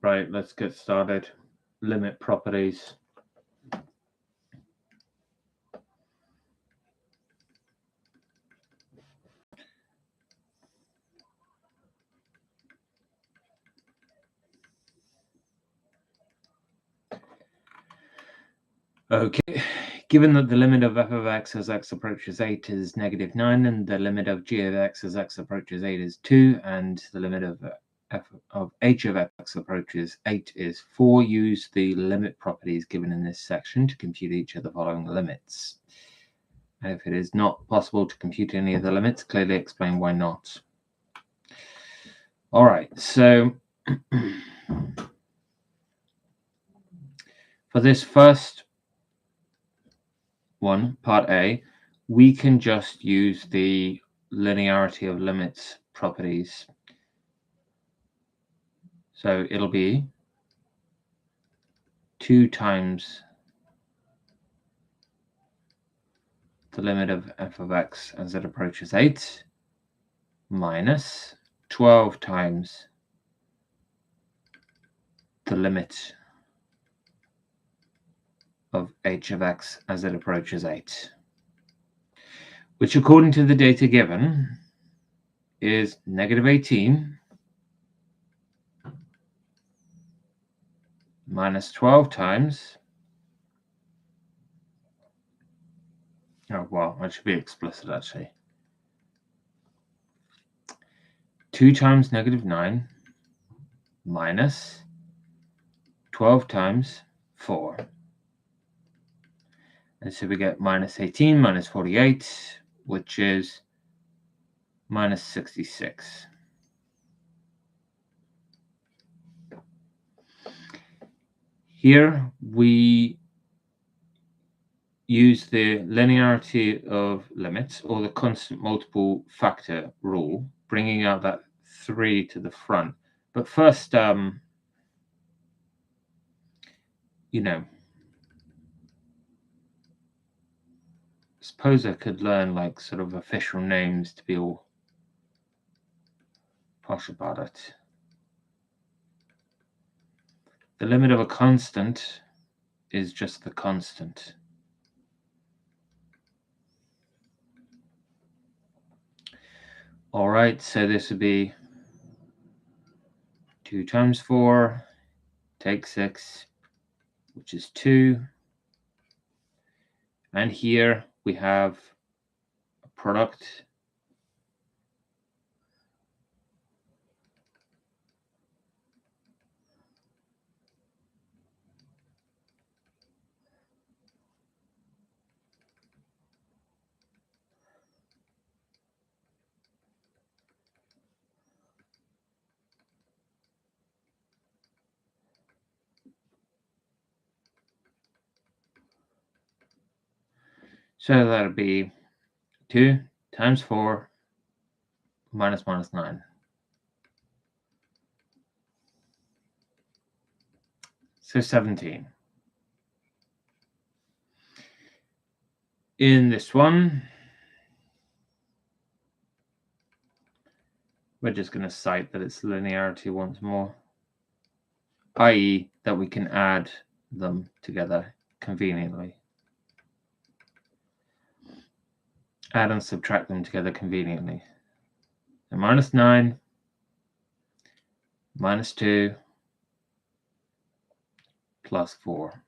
Right, let's get started. Limit properties. Okay, given that the limit of f of x as x approaches 8 is -9, and the limit of g of x as x approaches 8 is 2, and the limit of f of h of x approaches 8 is 4, use the limit properties given in this section to compute each of the following limits. And if it is not possible to compute any of the limits, clearly explain why not. All right, so for this first one, part A, we can just use the linearity of limits properties. So it'll be 2 times the limit of f of x as it approaches 8 minus 12 times the limit of h of x as it approaches 8, which according to the data given is -18 minus 12 times, oh well, I should be explicit actually, 2 times -9 minus 12 times 4. And so we get -18 minus 48, which is -66. Here we use the linearity of limits, or the constant multiple factor rule, bringing out that 3 to the front. But first, suppose I could learn like sort of official names to be all posh about it. The limit of a constant is just the constant. All right, so this would be 2 times 4, take 6, which is 2. And here we have a product so that'll be 2 times 4 minus 9. So 17. In this one, we're just going to cite that it's linearity once more, i.e. that we can add them together conveniently. Add and subtract them together conveniently. So -9 minus 2 plus 4,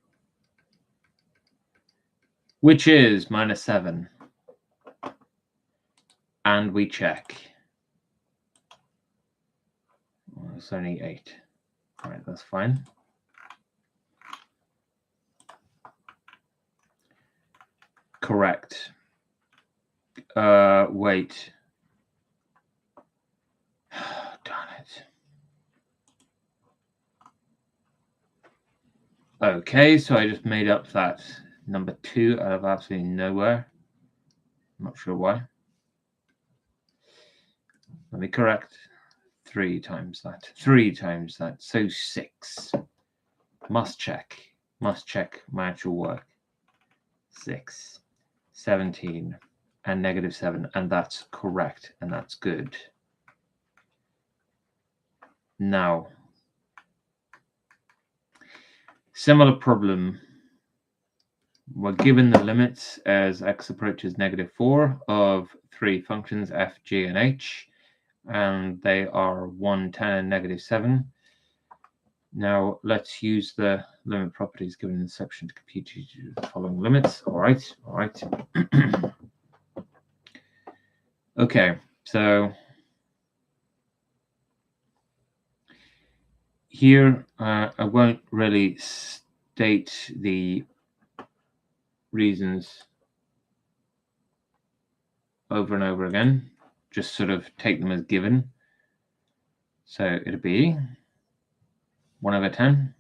which is -7. And we check. Well, it's only 8. All right, that's fine. Correct. Wait. Darn it. Okay, so I just made up that number 2 out of absolutely nowhere. I'm not sure why. Let me correct. 3 times that. 3 times that. So 6. Must check my actual work. 6, 17, and -7, and that's correct, and that's good. Now, Similar problem. We're given the limits as x approaches -4 of three functions f, g, and h, and they are 1, 10, and -7. Now let's use the limit properties given in the section to compute the following limits. All right. Okay, so here I won't really state the reasons over and over again, just sort of take them as given. So it'll be 1/10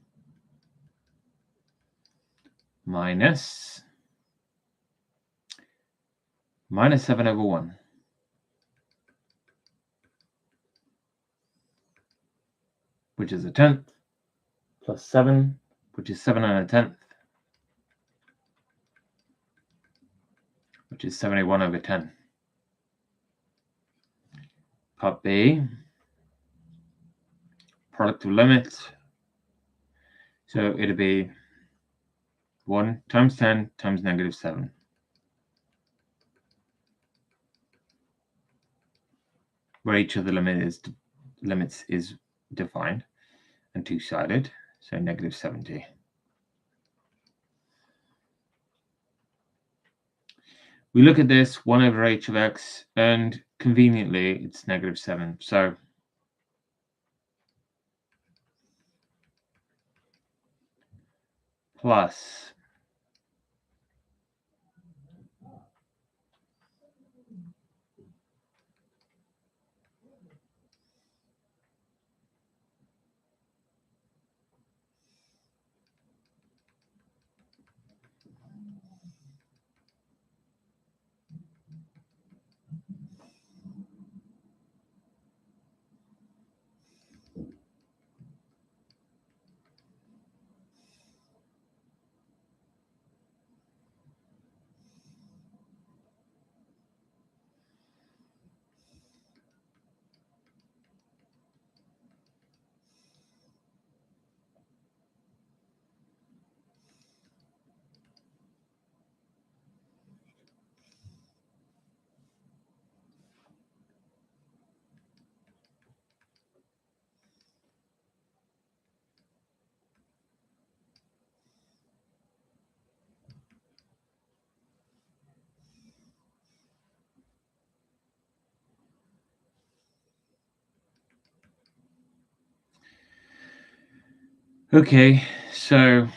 minus -7/1, which is a tenth, plus 7, which is 7/10, which is 71/10. Part B, product of limits. So it'll be 1 times 10 times -7. Where each of the limits is defined and two-sided, so -70. We look at this 1/h of x, and conveniently it's -7. So plus okay, so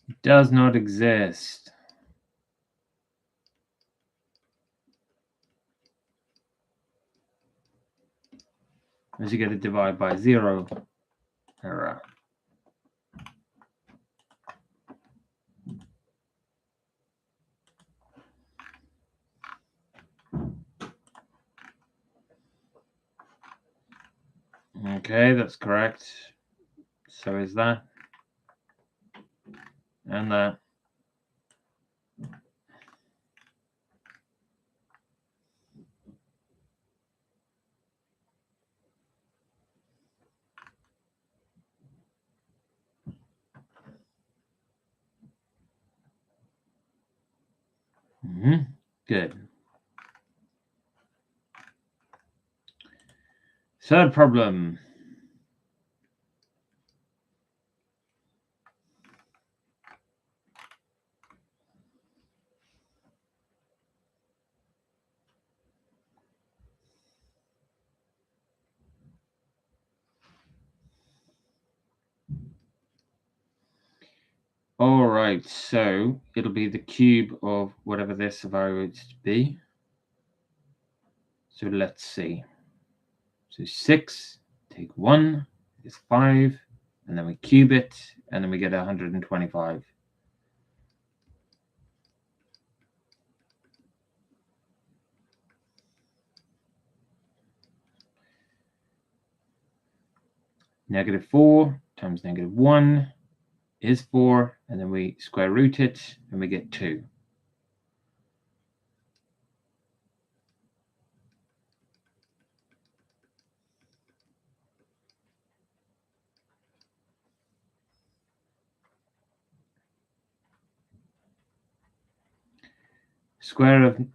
it does not exist. As you get to divide by 0, error. Okay, that's correct. So is that. And that. Good. Third problem. All right, so it'll be the cube of whatever this evaluates to be. So let's see. So 6, take 1 is 5, and then we cube it, and then we get 125. -4 times -1 is 4, and then we square root it, and we get 2.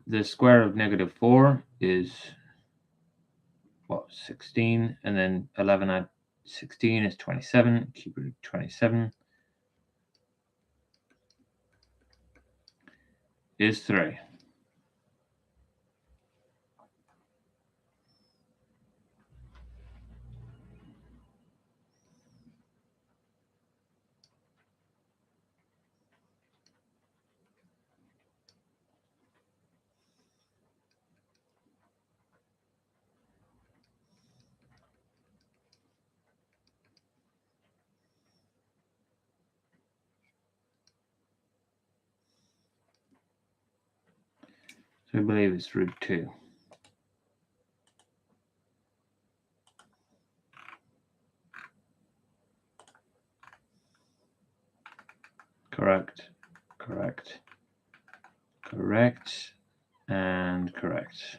The square of negative 4 is, what, 16, and then 11 add 16 is 27, cube root of 27 is 3. So I believe it's root 2. Correct, correct, correct, and correct.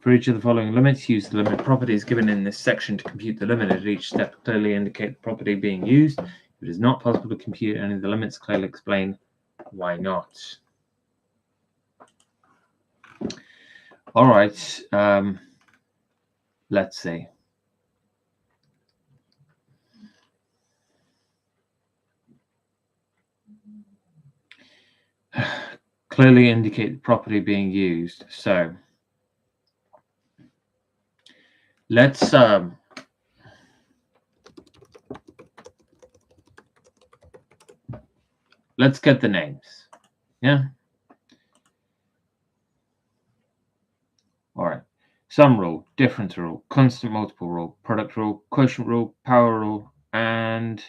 For each of the following limits, use the limit properties given in this section to compute the limit at each step. Clearly indicate the property being used. If it is not possible to compute any of the limits, clearly explain why not. All right, let's see. Clearly indicate the property being used. So let's get the names. Yeah. All right. Sum rule, difference rule, constant multiple rule, product rule, quotient rule, power rule, and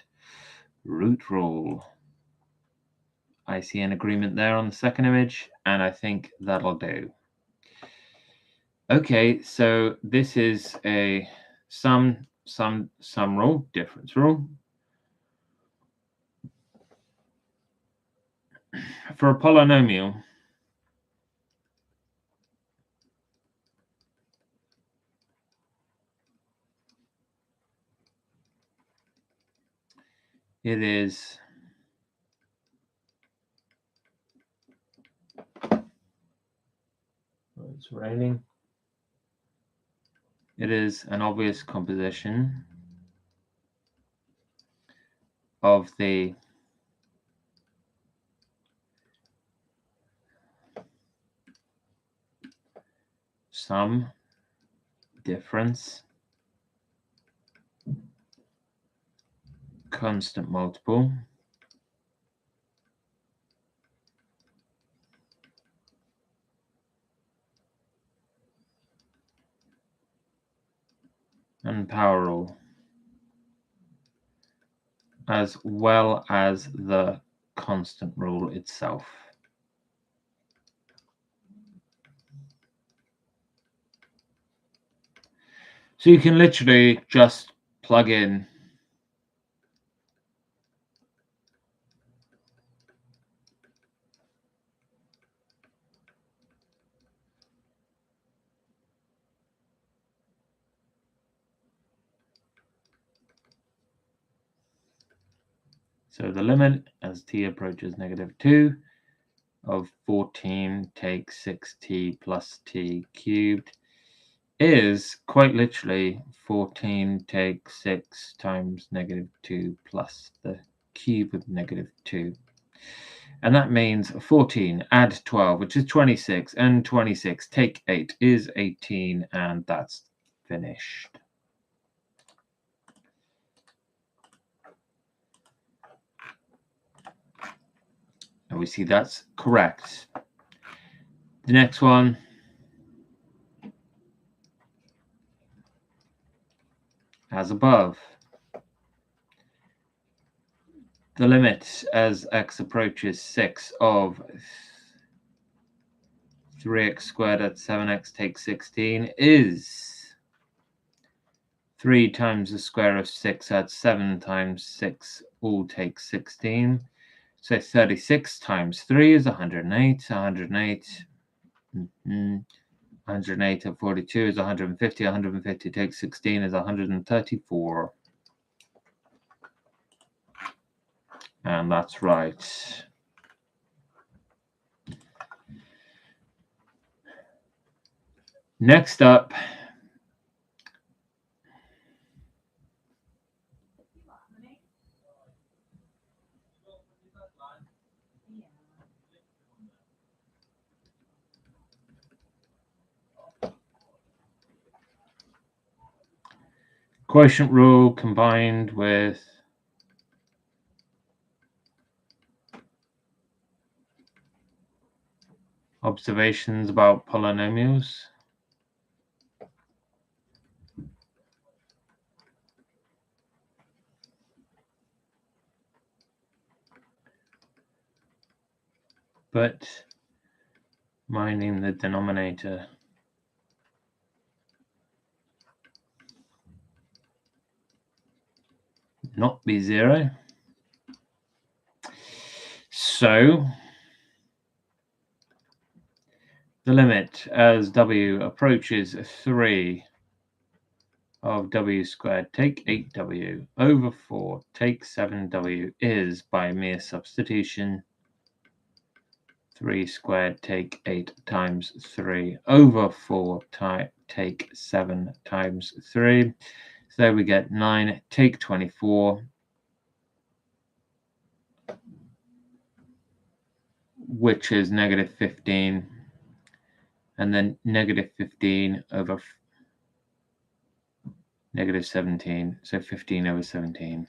root rule. I see an agreement there on the second image, and I think that'll do. Okay, so this is a sum rule, difference rule. For a polynomial, it is it's raining. It is an obvious composition of the sum, difference, constant multiple, and power rule, as well as the constant rule itself. So you can literally just plug in so the limit as t approaches negative 2 of 14 take 6t plus t cubed is quite literally 14 take 6 times negative 2 plus the cube of negative 2. And that means 14 add 12, which is 26, and 26 take 8 is 18, and that's finished. And we see that's correct. The next one, as above. The limit as x approaches 6 of 3x squared at 7x takes 16 is 3 times the square of 6 adds 7 times 6 all takes 16. So 36 times 3 is 108. 108. 108 and 42 is 150. 150 takes 16 is 134. And that's right. Next up, quotient rule combined with observations about polynomials. But minding the denominator. Not be 0. So the limit as w approaches 3 of w squared take 8w over 4 take 7w is, by mere substitution, 3 squared take 8 times 3 over 4 take 7 times 3. So there we get 9 take 24, which is negative 15, and then negative 15 over negative 17, so 15 over 17.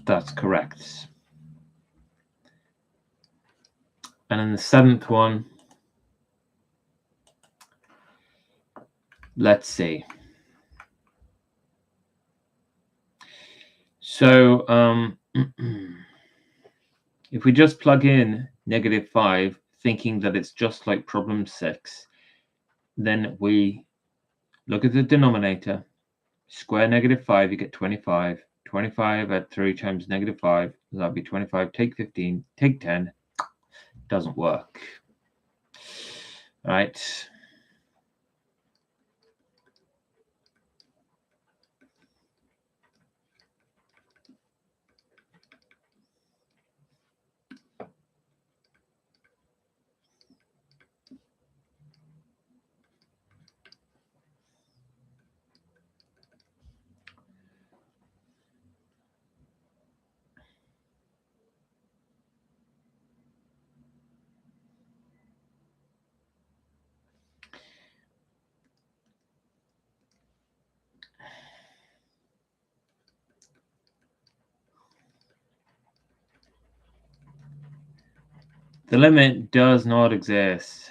That's correct. And in the 7th one, let's see. So if we just plug in negative 5, thinking that it's just like problem 6, then we look at the denominator, square negative 5, you get 25. 25 at 3 times negative 5, that'd be 25. Take 15, take 10. Doesn't work. Right. The limit does not exist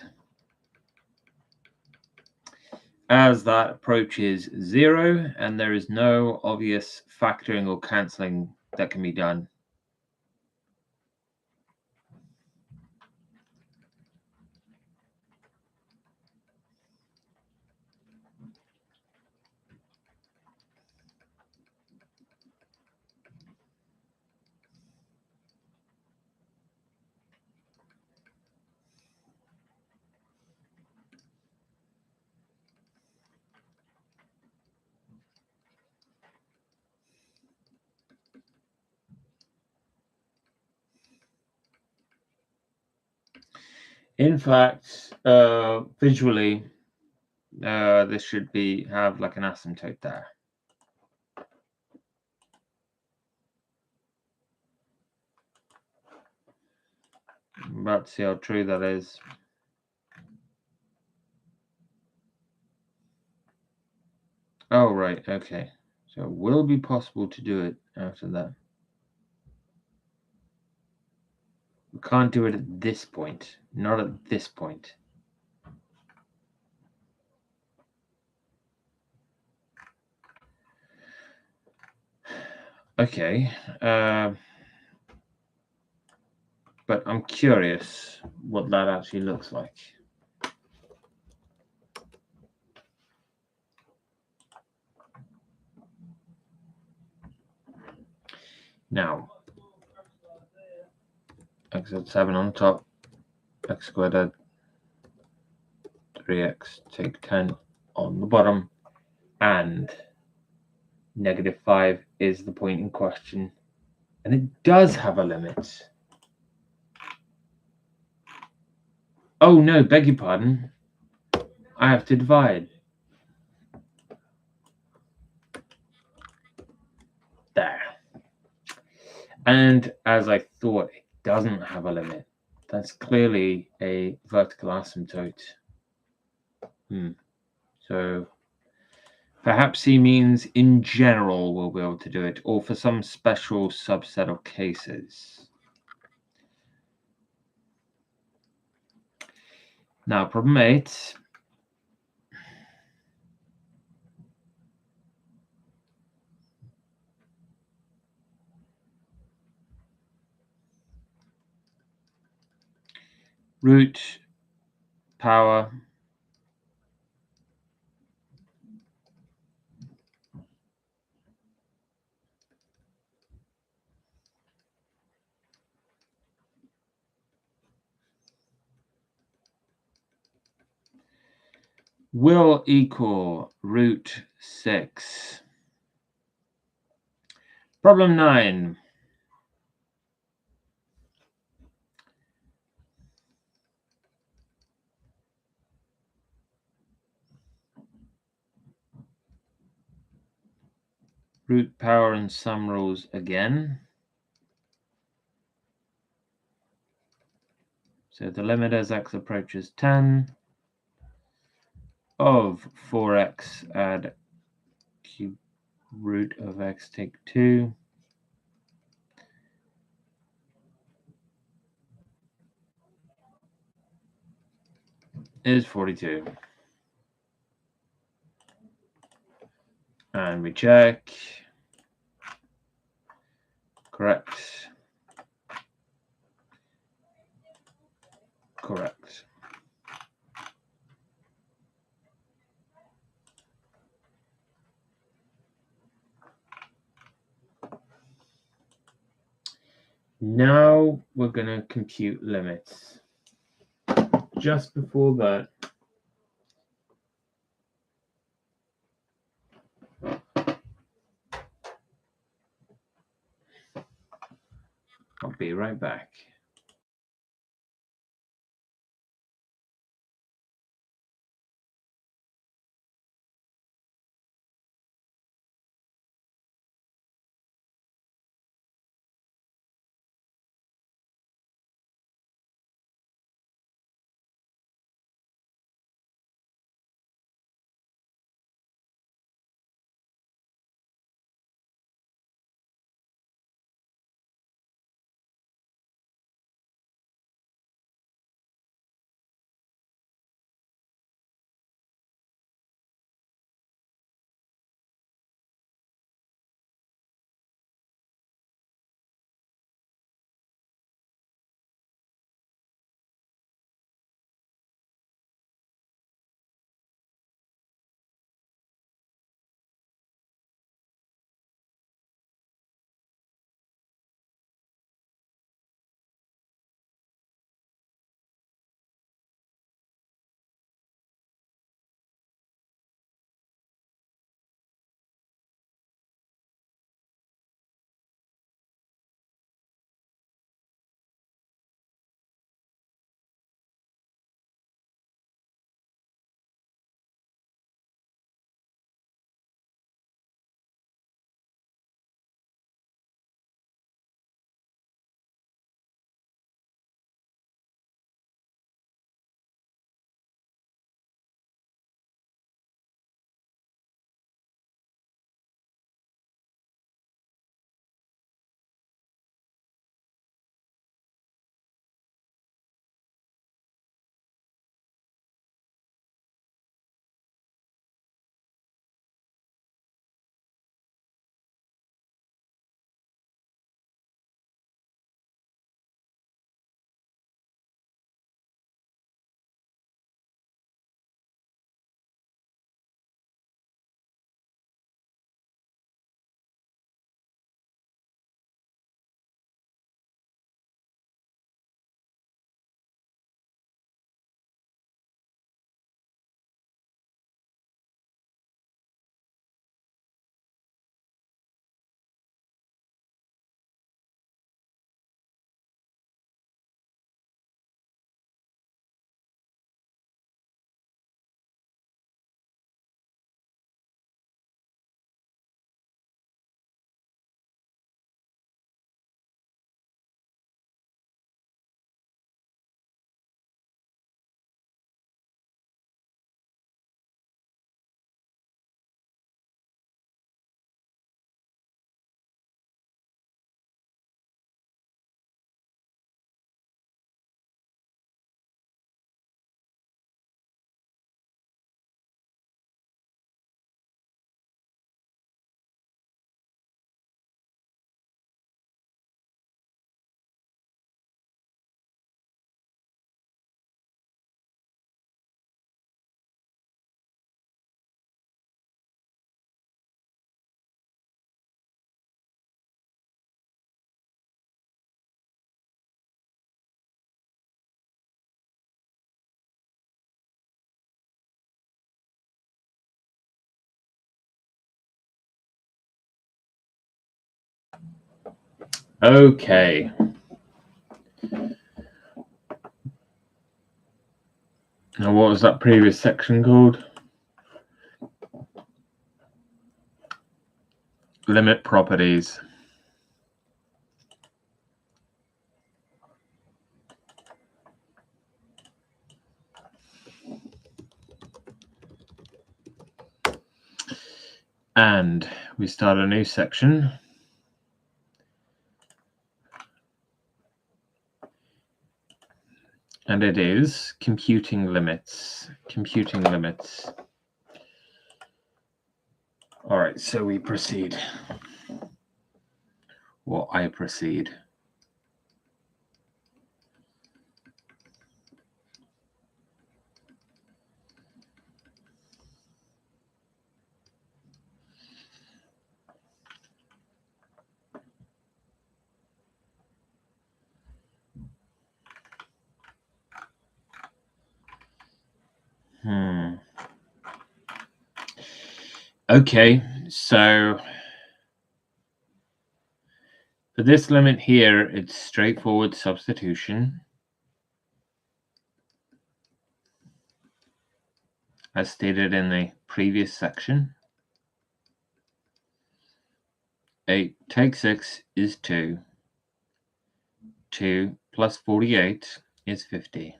as that approaches 0, and there is no obvious factoring or cancelling that can be done. In fact, visually, this should have like an asymptote there. I'm about to see how true that is. Oh, right, okay. So it will be possible to do it after that. We can't do it at this point. Not at this point. Okay. but I'm curious what that actually looks like. Now, x at 7 on top, x squared at 3x take 10 on the bottom, and -5 is the point in question, and it does have a limit. Oh no, beg your pardon. I have to divide. There. And as I thought, it doesn't have a limit. That's clearly a vertical asymptote. So perhaps C means in general we'll be able to do it, or for some special subset of cases. Now, problem 8. Root power will equal root 6. Problem 9. Root power and sum rules again. So the limit as x approaches 10 of 4x add cube root of x take 2 is 42. And we check. Correct. Correct. Now we're going to compute limits. Just before that, I'll be right back. Okay. Now, what was that previous section called? Limit properties. And we start a new section. And it is computing limits. Computing limits. All right, so we proceed. Or I proceed. Okay, so for this limit here, it's straightforward substitution, as stated in the previous section. 8 take 6 is 2. 2 plus 48 is 50.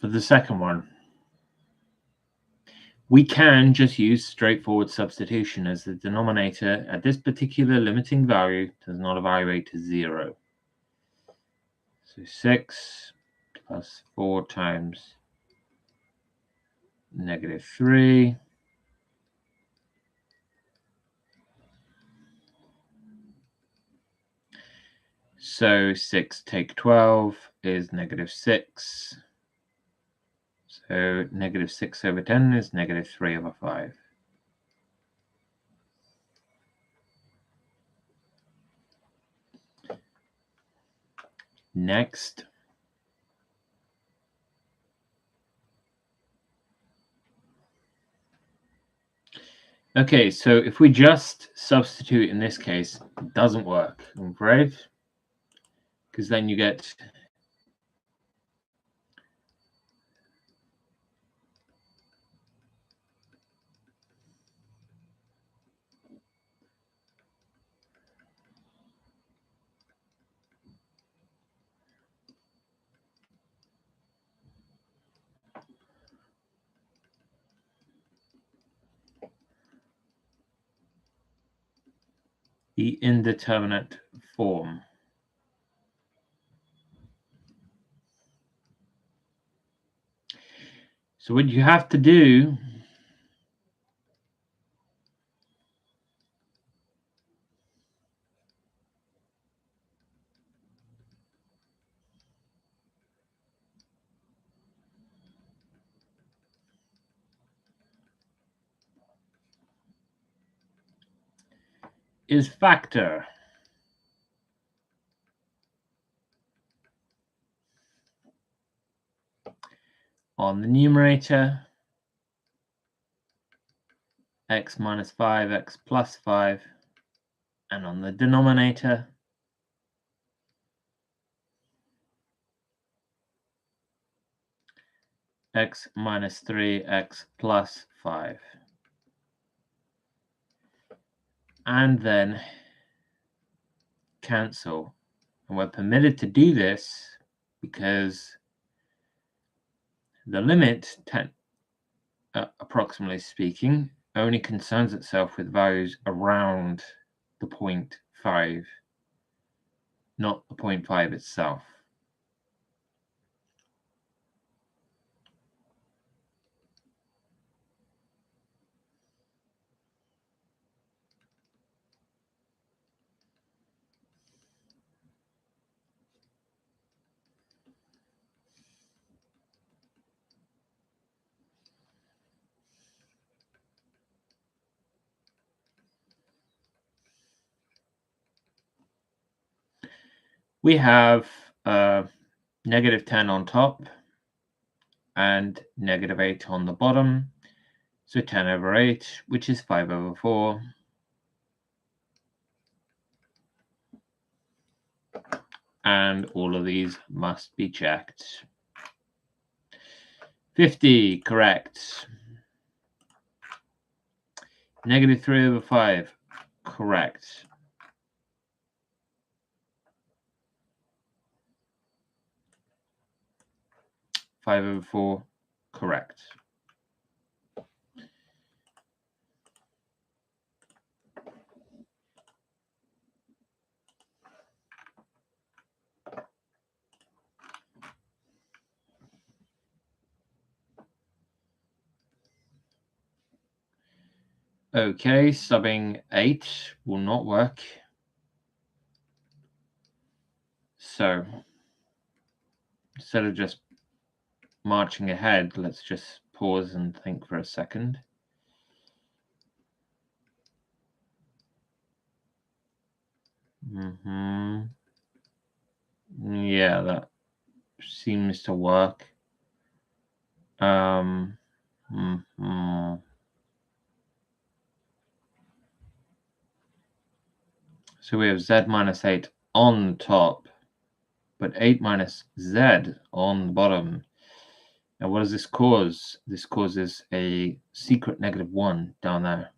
For the second one, we can just use straightforward substitution, as the denominator at this particular limiting value does not evaluate to 0. So 6 plus 4 times -3. So 6 take 12 is -6. So -6 over 10 is -3 over 5. Next. Okay, so if we just substitute in this case, it doesn't work, I'm afraid, because then you get the indeterminate form. So what you have to do is factor. On the numerator, x minus 5, x plus 5, and on the denominator, x minus 3, x plus 5. And then cancel. And we're permitted to do this because the limit, approximately speaking, only concerns itself with values around the 0.5, not the 0.5 itself. We have negative 10 on top and negative 8 on the bottom. So 10 over 8, which is 5 over 4. And all of these must be checked. 50, correct. Negative 3 over 5, correct. Five over 4, correct. Okay, subbing 8 will not work. So instead of just marching ahead, let's just pause and think for a second. Yeah, that seems to work. So we have z minus 8 on top, but 8 minus z on the bottom. Now, what does this cause? This causes a secret negative 1 down there.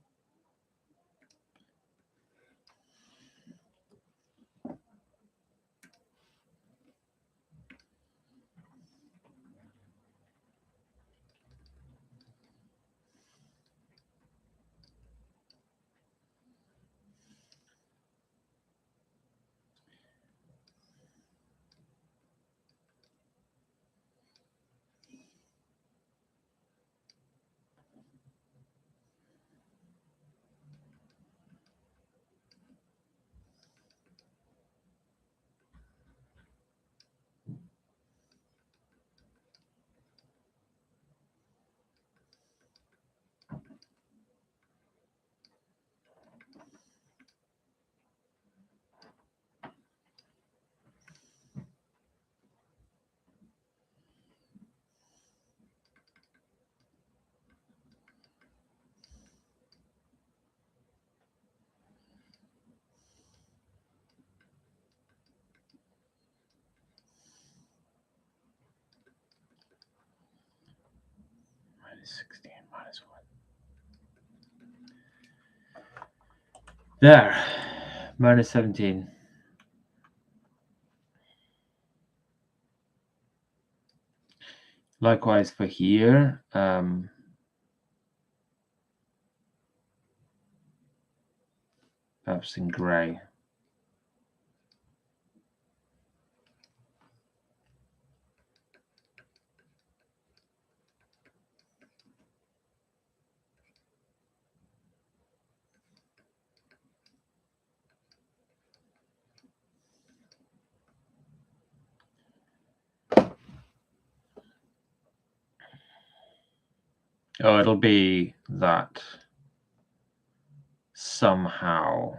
Minus 16 minus 1. There, minus 17. Likewise for here, perhaps in gray. Oh, it'll be that somehow.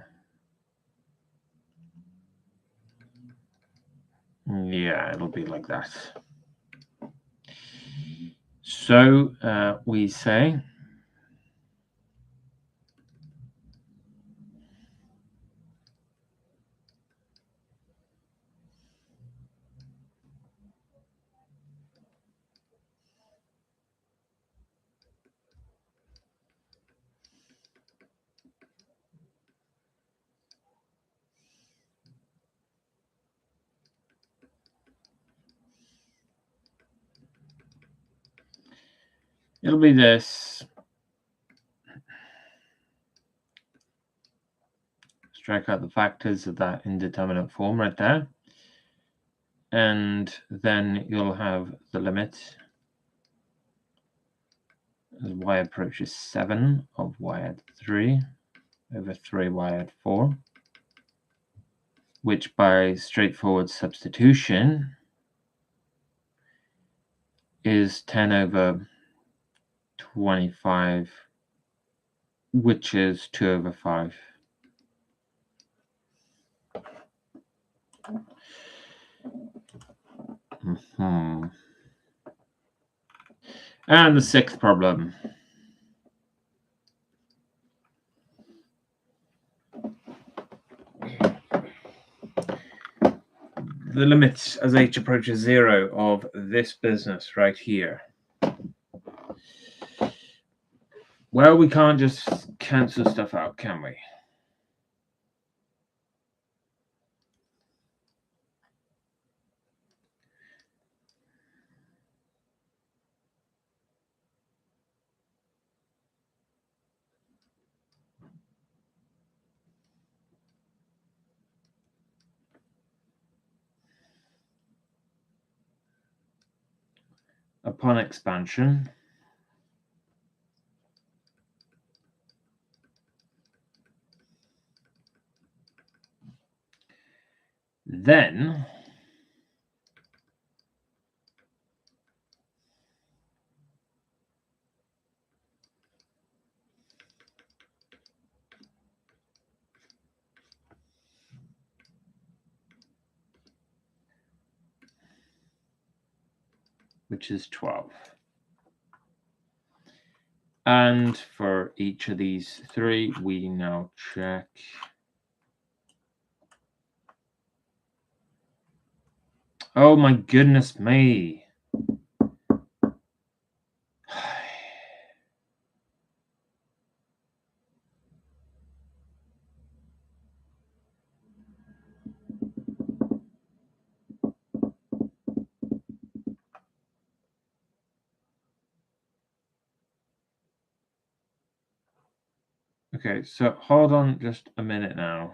Yeah, it'll be like that. So we say it'll be this. Strike out the factors of that indeterminate form right there. And then you'll have the limit as y approaches 7 of y at 3 over 3y at 4, which by straightforward substitution is 10 over 25, which is 2 over 5. And the sixth problem. The limit as h approaches 0 of this business right here. Well, we can't just cancel stuff out, can we? Upon expansion, then which is 12. And for each of these three, we now check. Oh my goodness me. Okay, so hold on just a minute now.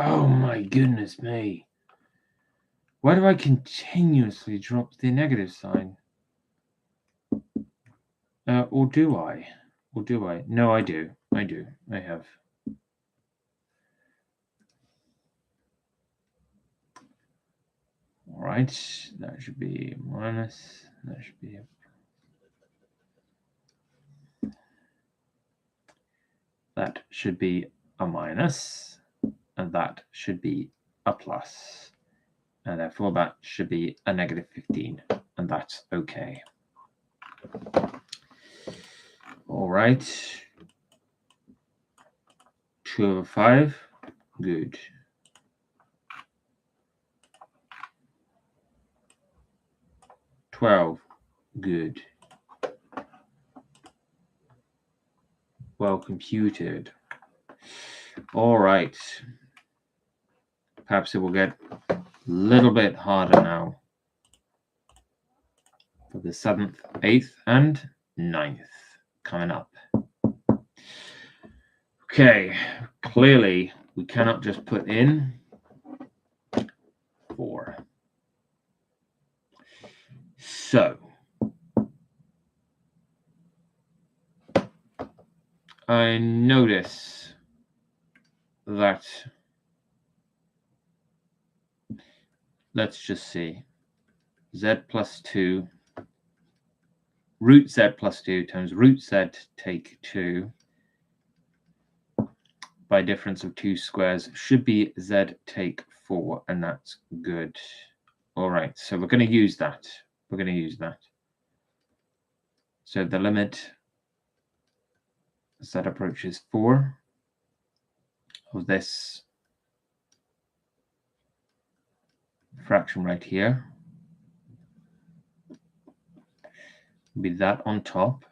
Oh my goodness me. Why do I continuously drop the negative sign? Or do I? Or do I? No, I do. I do. I have. All right. That should be minus. That should be. That should be a minus. And that should be a plus. And therefore that should be a negative 15. And that's okay. All right. 2 over 5. Good. $12. Good. Well computed. All right. Perhaps it will get a little bit harder now for the 7th, 8th, and 9th coming up. Okay, clearly we cannot just put in 4. So I notice that, let's just see, z plus 2, root z plus 2 times root z take 2 by difference of 2 squares should be z take 4, and that's good. All right, so we're going to use that. We're going to use that. So the limit z approaches 4 of this fraction right here will be that on top.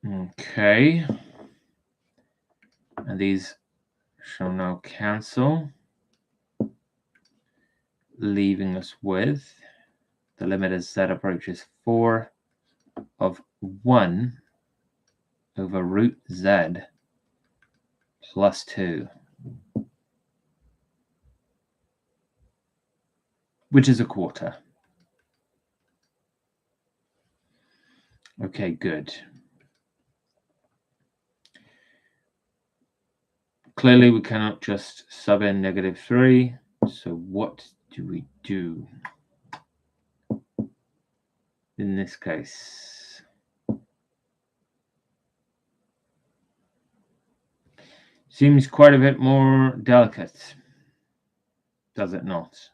Okay. And these shall now cancel, leaving us with the limit as z approaches 4 of 1 over root z plus 2, which is a quarter. Okay, good. Clearly, we cannot just sub in -3. So what do we do in this case? Seems quite a bit more delicate, does it not?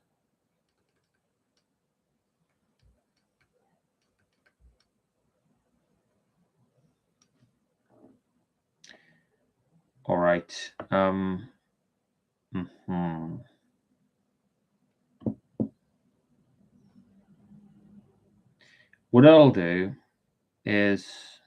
All right. What I'll do is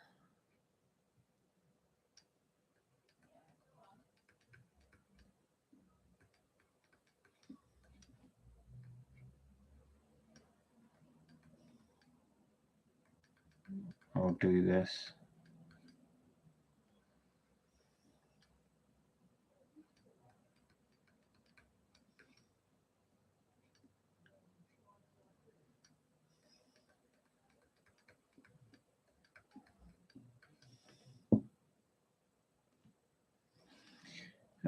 I'll do this.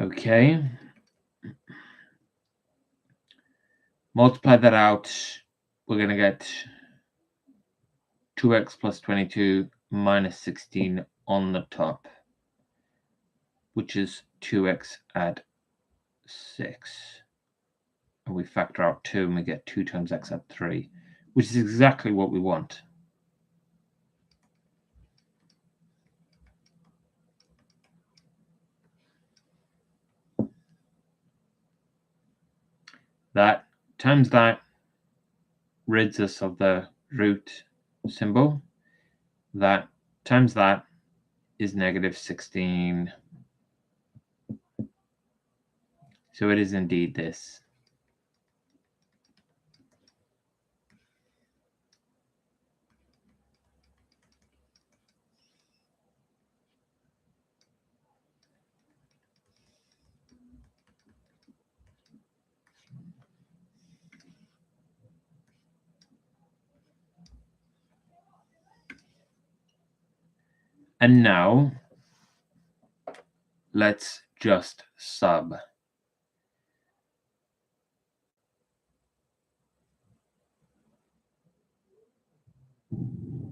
Okay. Multiply that out. We're going to get 2x plus 22 minus 16 on the top, which is 2x add 6. And we factor out 2 and we get 2 times x add 3, which is exactly what we want. That times that rids us of the root symbol. That times that is -16. So it is indeed this. And now let's just sub.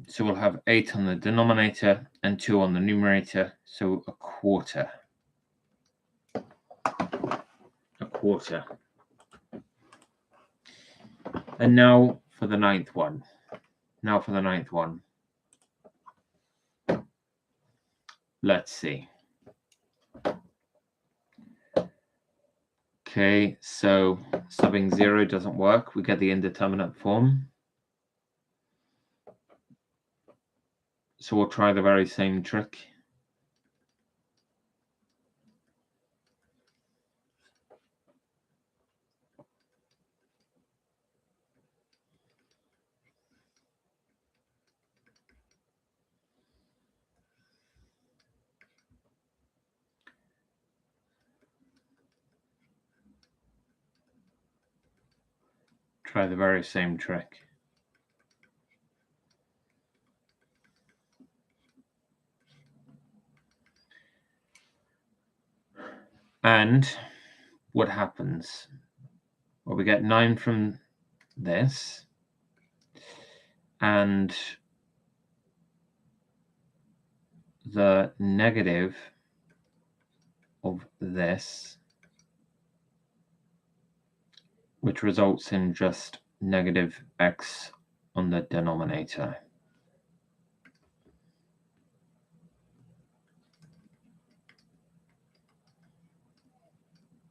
So we'll have 8 on the denominator and 2 on the numerator, so a quarter. A quarter. And now for the ninth one. Let's see. Okay, so subbing 0 doesn't work. We get the indeterminate form. So we'll try the very same trick. Try the very same trick. And what happens? Well, we get 9 from this, and the negative of this, which results in just -x on the denominator.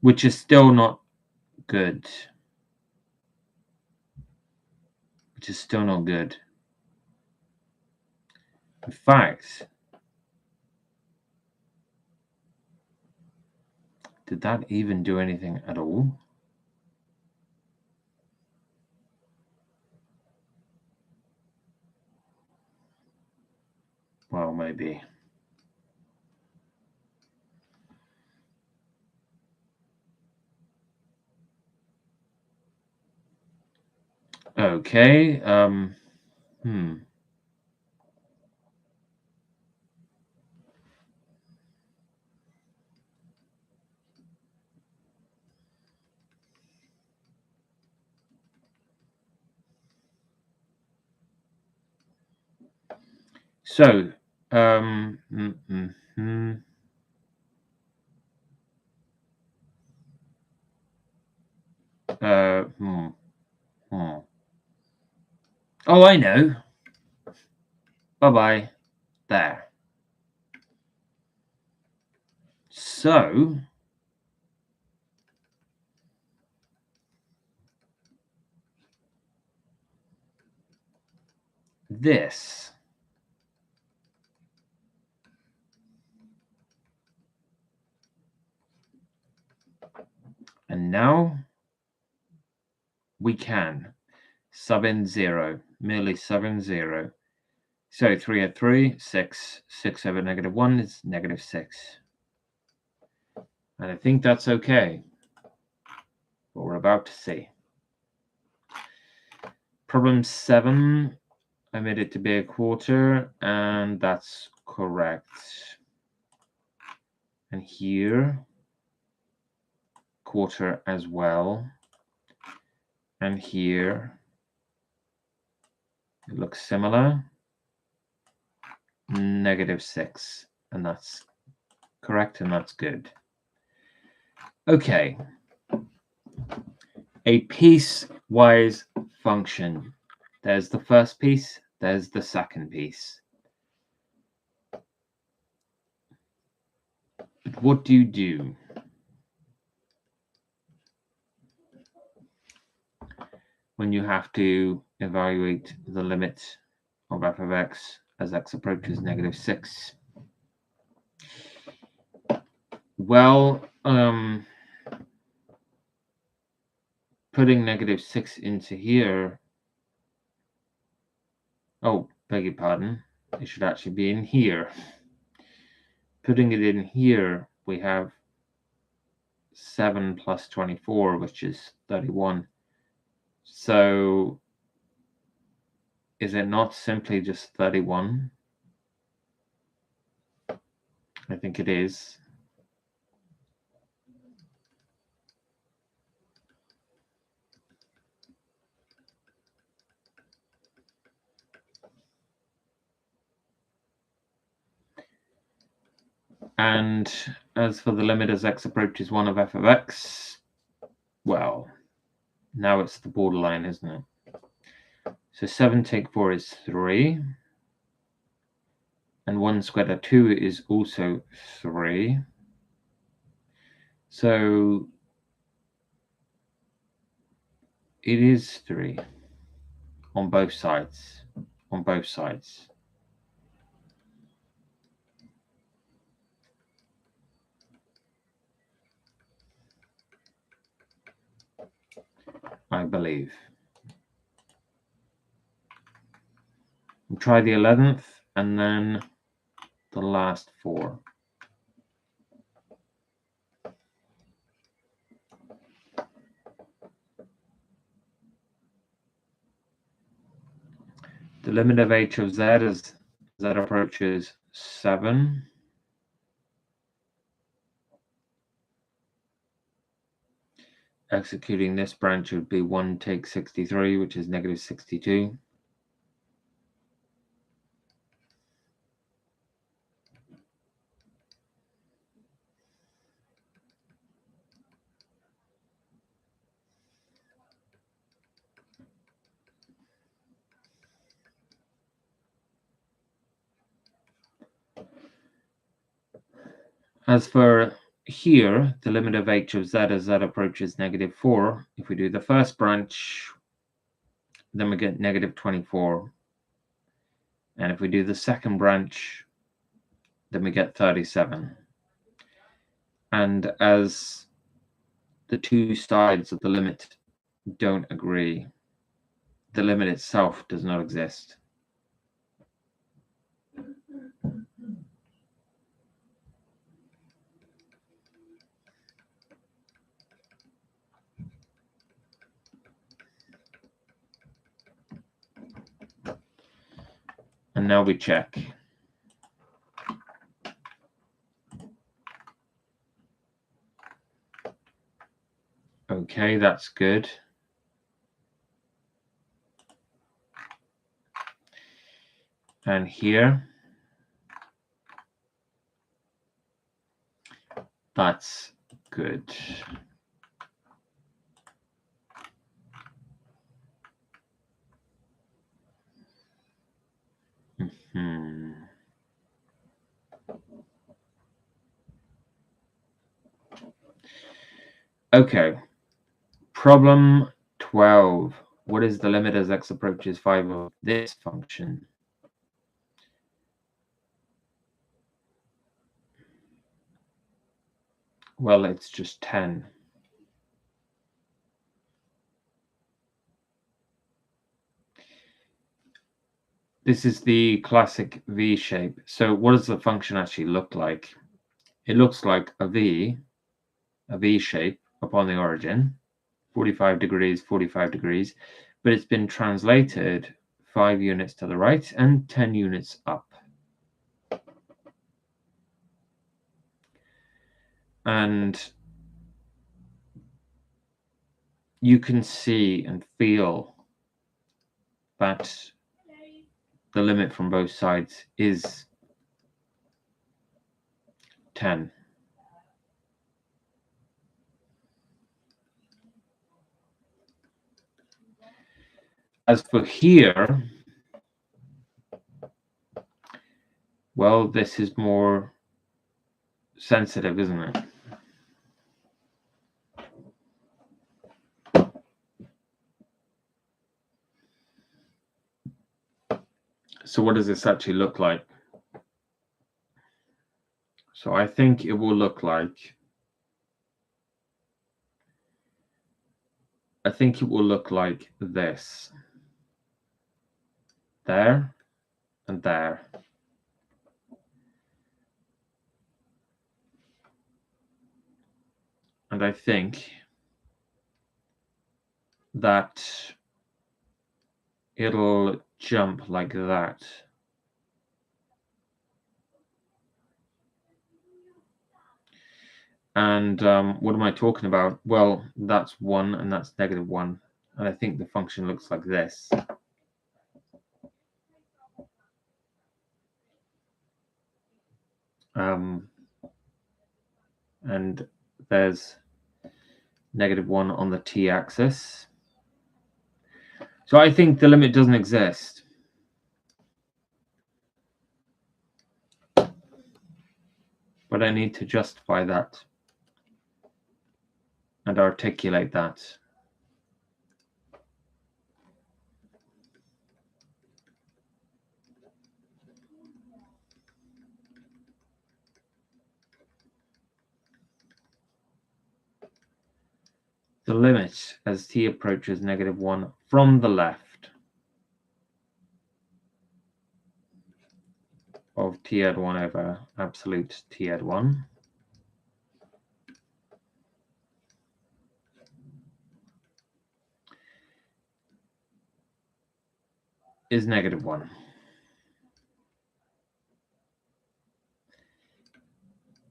Which is still not good. In fact, did that even do anything at all? Well, maybe. Okay. So, Oh, I know. Bye-bye. There. So, this. And now we can sub in 0, merely sub in 0. So 3 at 3, 6, 6 over -1 is -6. And I think that's okay. What we're about to see. Problem 7, I made it to be a quarter, and that's correct. And here, quarter as well. And here, it looks similar. -6, and that's correct, and that's good. Okay. A piecewise function. There's the first piece, there's the second piece. But what do you do? When you have to evaluate the limit of f of x as x approaches -6? Well, putting -6 into here. Oh, beg your pardon. It should actually be in here. Putting it in here, we have 7 plus 24, which is 31. So is it not simply just 31? I think it is. And as for the limit as x approaches 1 of f of x, well, now it's the borderline, isn't it? So 7 take 4 is 3. And 1 squared of 2 is also 3. So it is 3 on both sides. On both sides. I believe. We'll try the 11th and then the last 4. The limit of h of z as z approaches 7. Executing this branch would be 1 take 63, which is -62. As for here, the limit of h of z as z approaches -4, if we do the first branch, then we get -24. And if we do the second branch, then we get 37. And as the two sides of the limit don't agree, the limit itself does not exist. And now we check. Okay, that's good. And here, that's good. Okay, problem 12. What is the limit as x approaches 5 of this function? Well, it's just 10. This is the classic V shape. So what does the function actually look like? It looks like a V shape upon the origin, 45 degrees, 45 degrees, but it's been translated 5 units to the right and 10 units up. And you can see and feel that the limit from both sides is 10. As for here, well, this is more sensitive, isn't it? So what does this actually look like? So I think it will look like, this. There and there. And I think that it'll jump like that. And what am I talking about? Well, that's 1 and that's -1. And I think the function looks like this. And there's -1 on the t-axis. So I think the limit doesn't exist. But I need to justify that and articulate that. The limit as t approaches -1 from the left of t add 1 over absolute t add 1 is -1.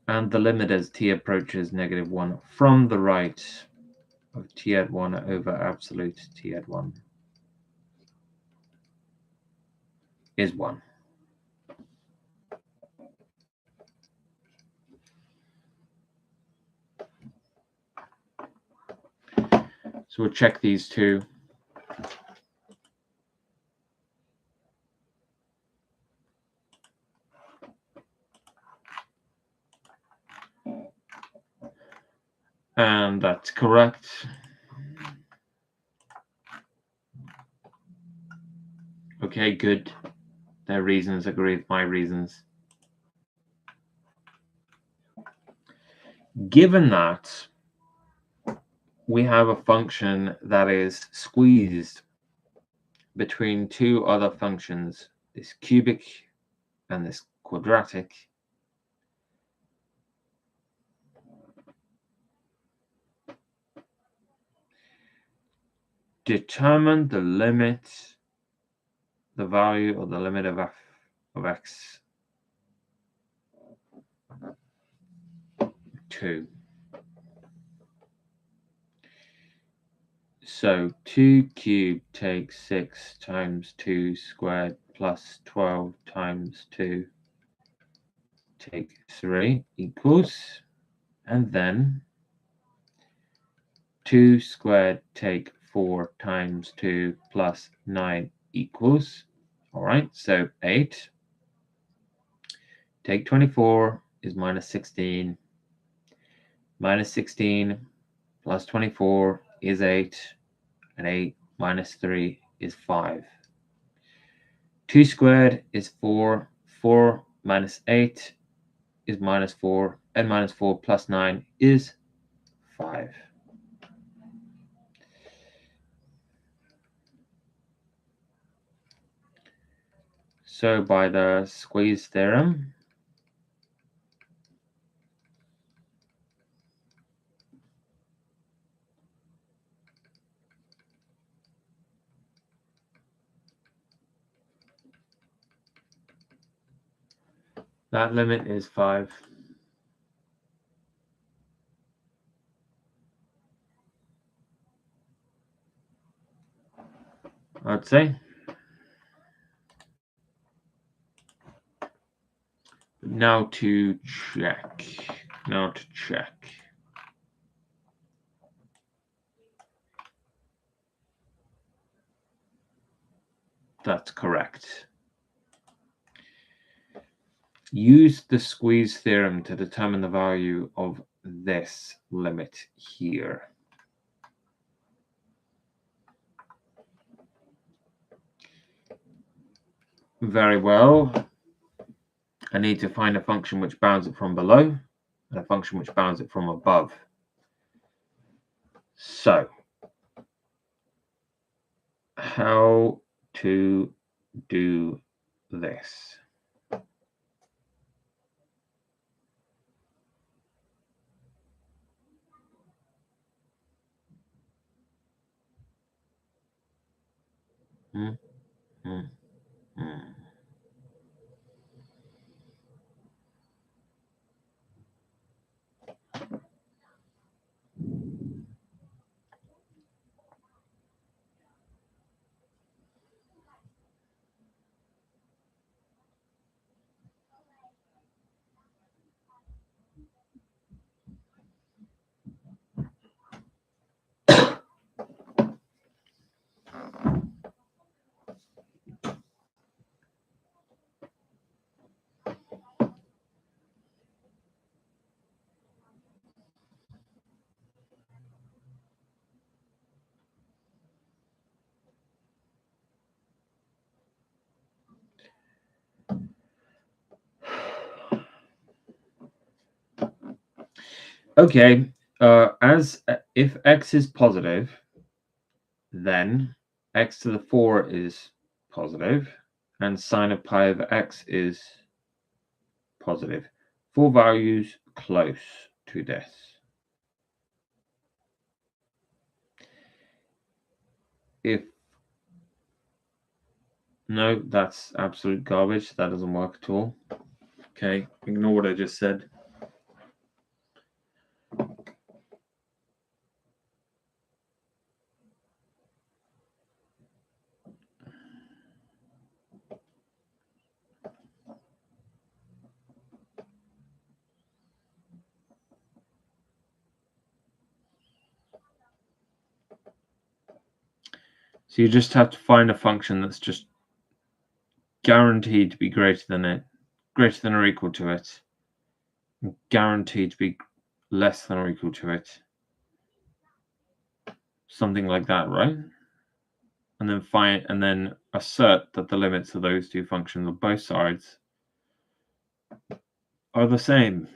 And the limit as t approaches -1 from the right of t add 1 over absolute t add 1 is 1. So we'll check these two. And that's correct. Okay, good. Their reasons agree with my reasons. Given that we have a function that is squeezed between two other functions, this cubic and this quadratic, determine the limit, the value or the limit of f of x 2. So 2 cubed takes 6 times 2 squared plus 12 times 2 take 3 equals, and then 2 squared take 4 times 2 plus 9 equals, all right, so 8. Take 24 is minus 16. Minus 16 plus 24 is 8, and 8 minus 3 is 5. 2 squared is 4. 4 minus 8 is minus 4, and minus 4 plus 9 is 5. So by the squeeze theorem, that limit is 5. I'd say. Now to check. That's correct. Use the squeeze theorem to determine the value of this limit here. Very well. I need to find a function which bounds it from below and a function which bounds it from above. So, how to do this? Hmm, hmm, hmm. Okay, if x is positive, then x to the 4 is positive, and sine of pi over x is positive. 4 values close to this. No, that's absolute garbage. That doesn't work at all. Okay, ignore what I just said. So you just have to find a function that's just guaranteed to be greater than or equal to it, and guaranteed to be less than or equal to it. Something like that, right? And then assert that the limits of those two functions on both sides are the same.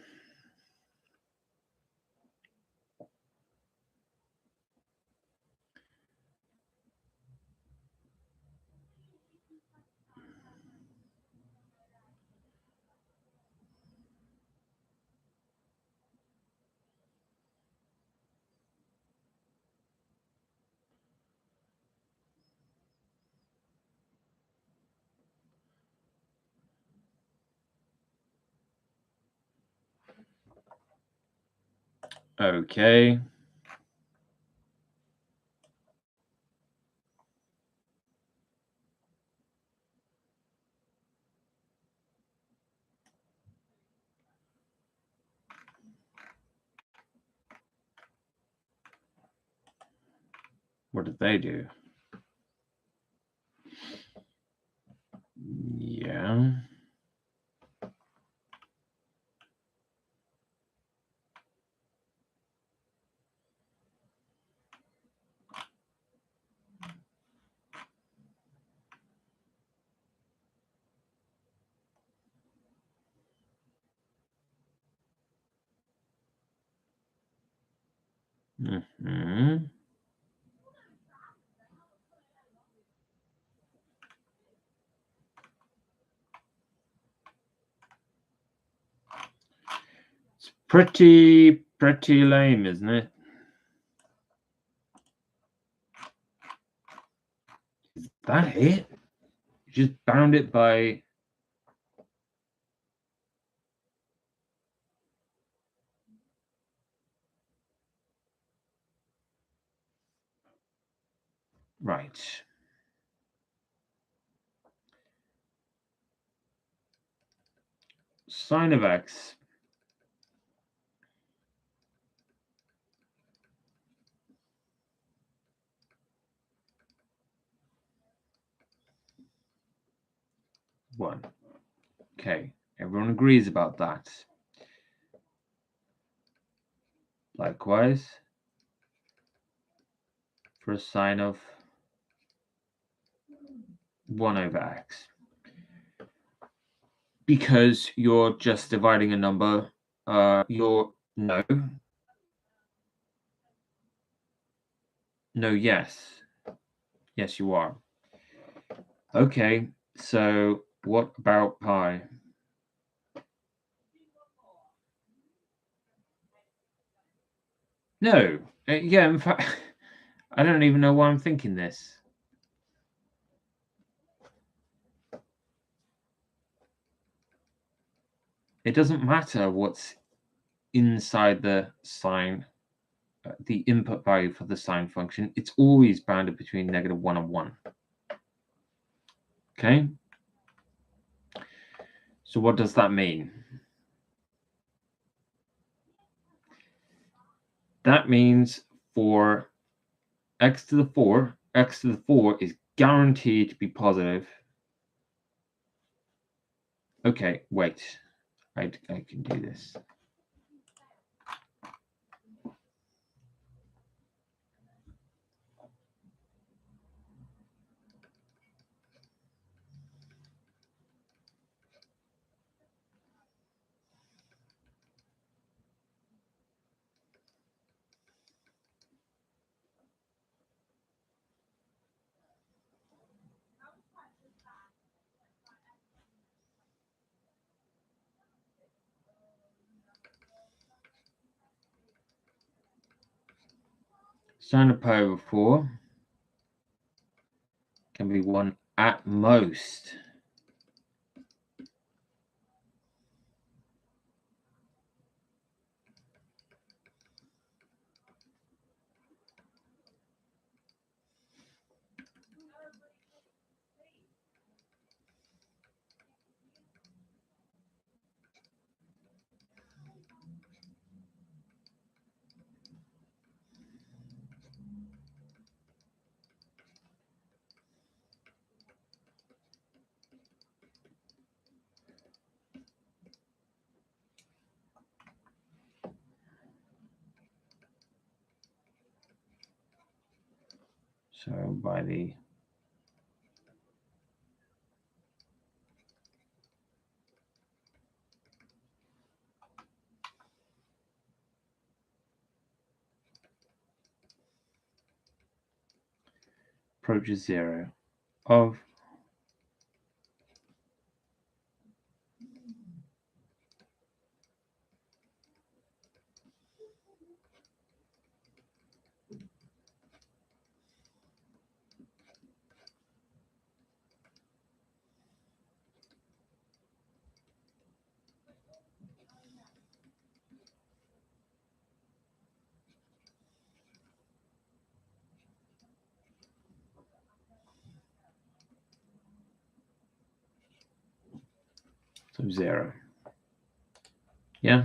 Okay. What did they do? Yeah. Mm-hmm. It's pretty lame, isn't it? Is that it? You just bound it by... Right. Sine of x. One. Okay. Everyone agrees about that. Likewise, for a sine of 1 over x. Because you're just dividing a number, you're... No. No, yes. Yes, you are. Okay, so what about pi? No. Yeah, in fact, I don't even know why I'm thinking this. It doesn't matter what's inside the sine, the input value for the sine function. It's always bounded between -1 and 1. Okay? So what does that mean? That means for x to the 4, x to the 4 is guaranteed to be positive. Okay, wait. I can do this. Sine of pi over 4 can be 1 at most. So by the approaches 0 of So 0. Yeah.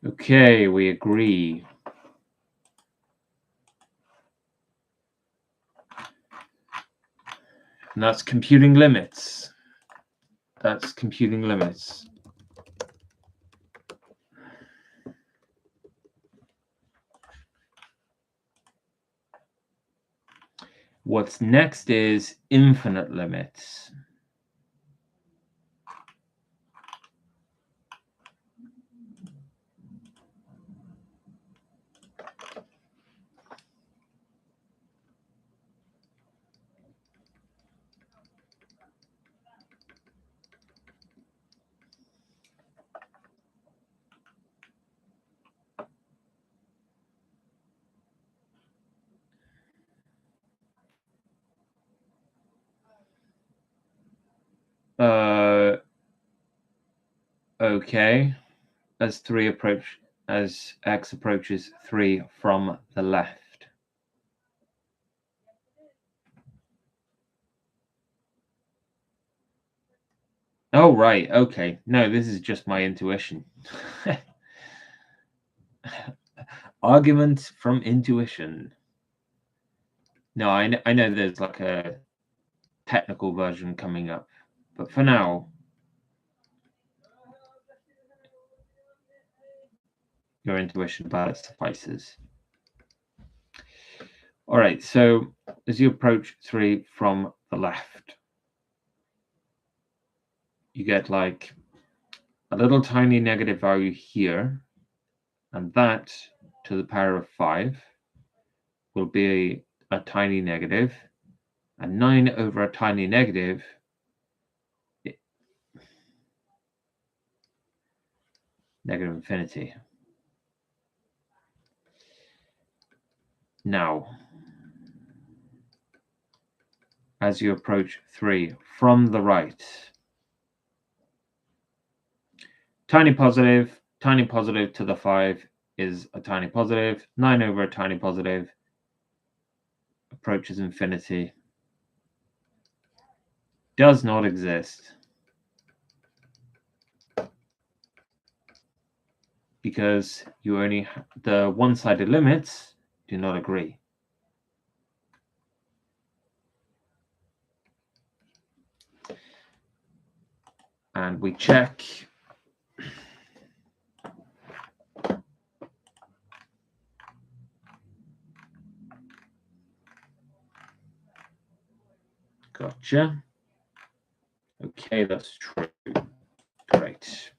Okay, we agree. And that's computing limits. That's computing limits. What's next is infinite limits. Okay. As x approaches 3 from the left. Oh, right. Okay. No, this is just my intuition. Argument from intuition. No, I know there's like a technical version coming up, but for now, your intuition about it suffices. All right, so as you approach 3 from the left, you get like a little tiny negative value here, and that to the power of 5 will be a tiny negative, and 9 over a tiny negative negative infinity. Now, as you approach 3 from the right, tiny positive to the 5 is a tiny positive. 9 over a tiny positive approaches infinity. Does not exist. Because you only the one-sided limits do not agree. And we check. Gotcha. Okay, that's true. Great.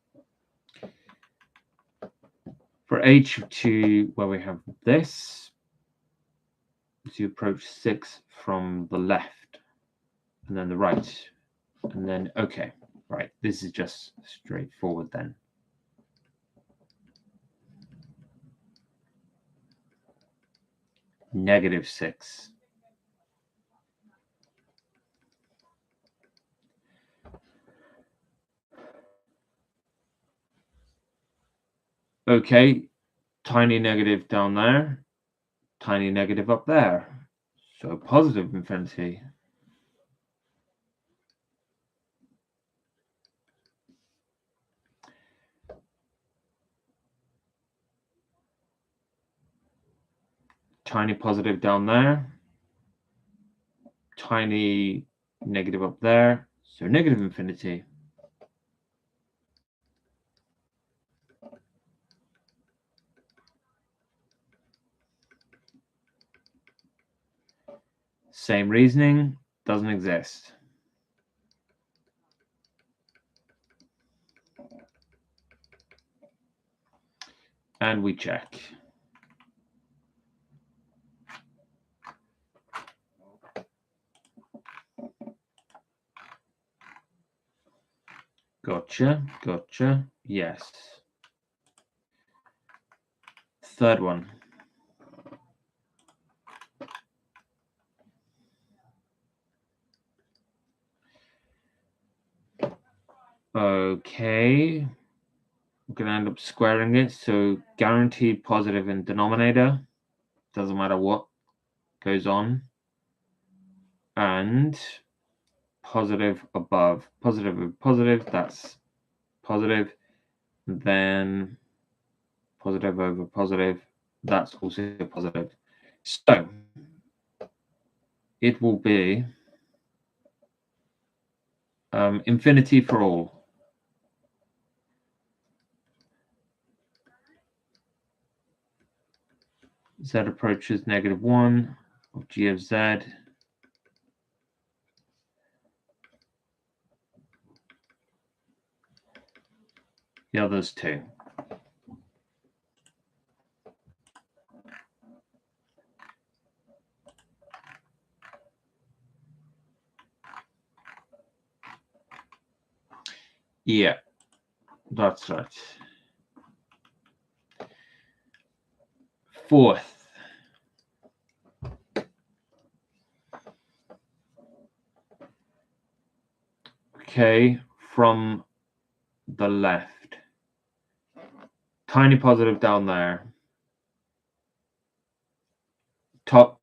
For h of 2, where we have this, as you approach 6 from the left, and then the right, and then, okay, right, this is just straightforward then. -6. Okay, tiny negative down there, tiny negative up there. So positive infinity. Tiny positive down there, tiny negative up there, so negative infinity. Same reasoning, doesn't exist. And we check. Gotcha, gotcha, yes. Third one. Okay, going to end up squaring it. So guaranteed positive in denominator. Doesn't matter what goes on. And positive above. Positive over positive, that's positive. Then positive over positive, that's also positive. So it will be infinity for all. Z approaches -1 of g of z. The others too. Yeah, that's right. Fourth. Okay, from the left. Tiny positive down there. Top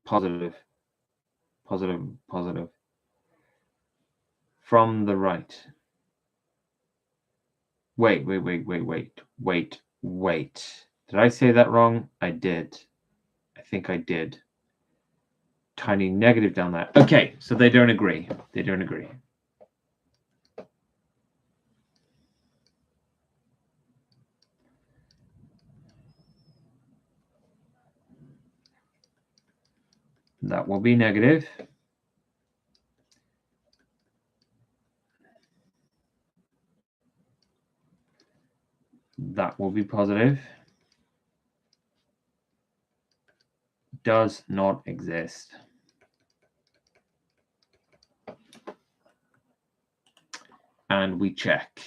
positive. Positive, positive. From the right. Wait. Did I say that wrong? I did. I think I did. Tiny negative down there. Okay, so they don't agree. They don't agree. That will be negative. That will be positive. Does not exist. And we check.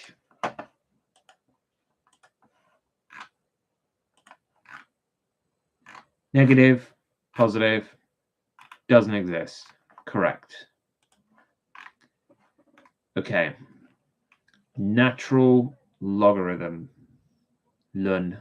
Negative, positive, doesn't exist. Correct. Okay. Natural logarithm. Ln.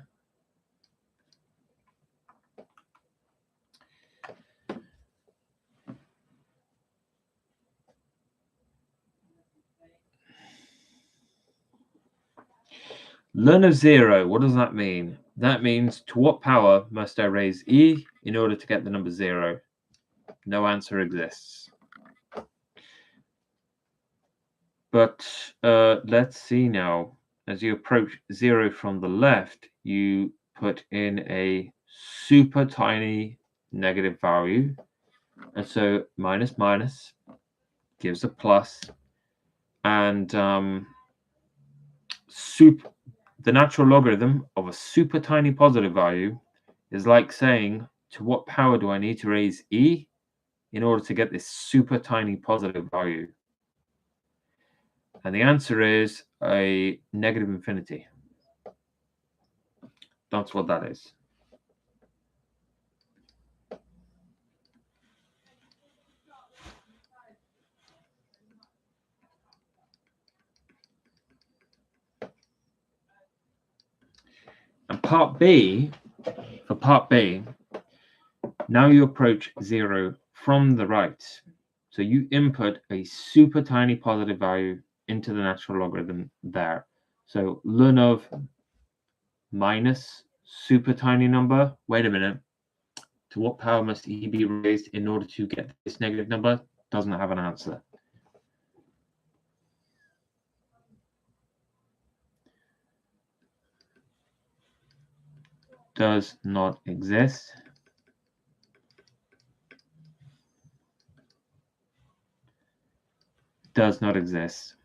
Ln of 0, what does that mean? That means to what power must I raise e in order to get the number 0? No answer exists. But let's see now. As you approach 0 from the left, you put in a super tiny negative value. And so minus minus gives a plus. And the natural logarithm of a super tiny positive value is like saying, to what power do I need to raise e in order to get this super tiny positive value? And the answer is a negative infinity. That's what that is. And part B, now you approach 0 from the right. So you input a super tiny positive value into the natural logarithm there. So ln of minus super tiny number. Wait a minute. To what power must e be raised in order to get this negative number? Doesn't have an answer. Does not exist. Does not exist.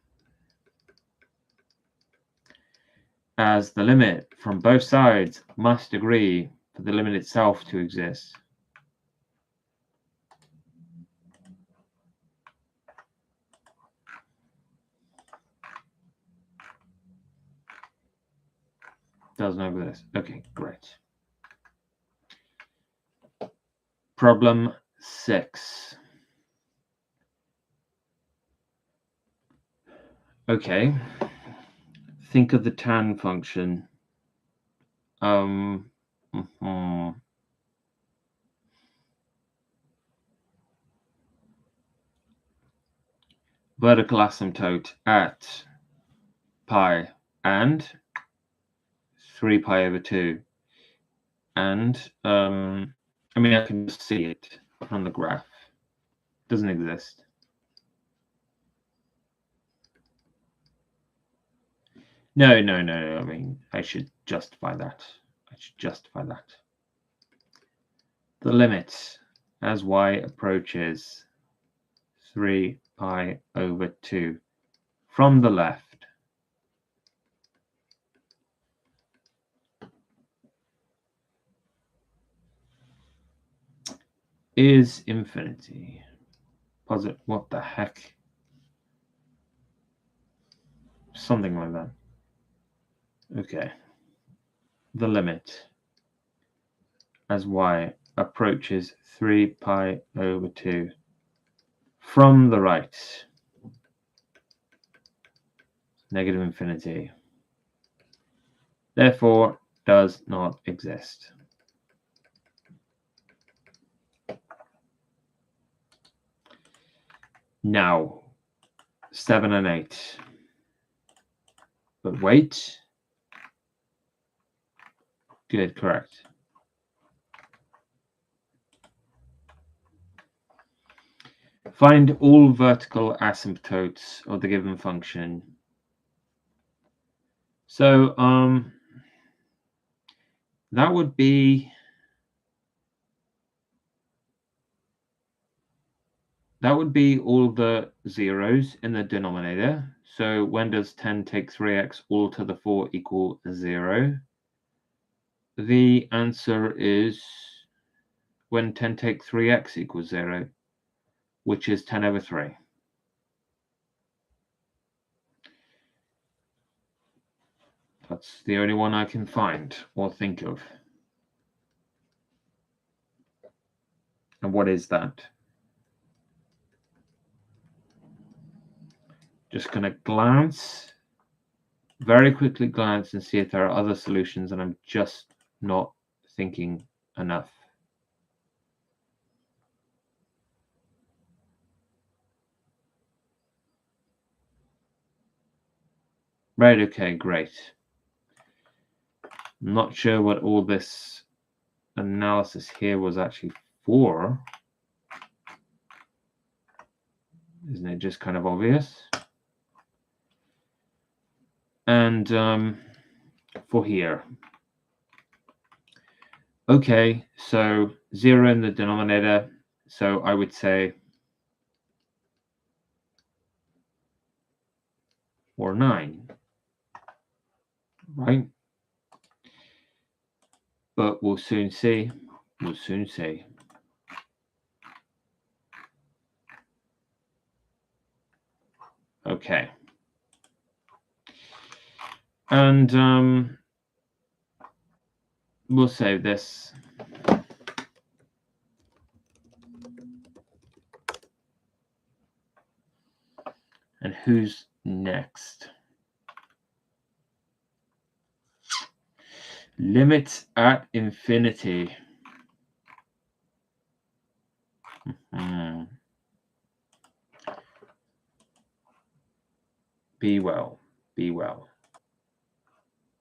As the limit from both sides must agree for the limit itself to exist. Doesn't exist. Okay, great. Problem 6. Okay. think of the tan function. Vertical asymptote at pi and 3 pi over 2. And I mean, I can just see it on the graph. It doesn't exist. No. I mean, I should justify that. The limit as y approaches 3 pi over 2 from the left is infinity. Posit, what the heck? Something like that. Okay. The limit as y approaches 3 pi over 2 from the right, negative infinity, therefore does not exist. Now, 7 and 8. But wait. Good, correct. Find all vertical asymptotes of the given function. So that would be all the zeros in the denominator. So when does 10 take 3x all to the 4 equal 0? The answer is when 10 take 3x equals 0, which is 10 over 3. That's the only one I can find or think of. And what is that? Just going to very quickly glance and see if there are other solutions, and I'm just not thinking enough. Right, okay, great. I'm not sure what all this analysis here was actually for. Isn't it just kind of obvious? And for here. Okay, so 0 in the denominator. So I would say or 9, right? But we'll soon see. Okay. And we'll save this. And who's next? Limits at infinity. Be well.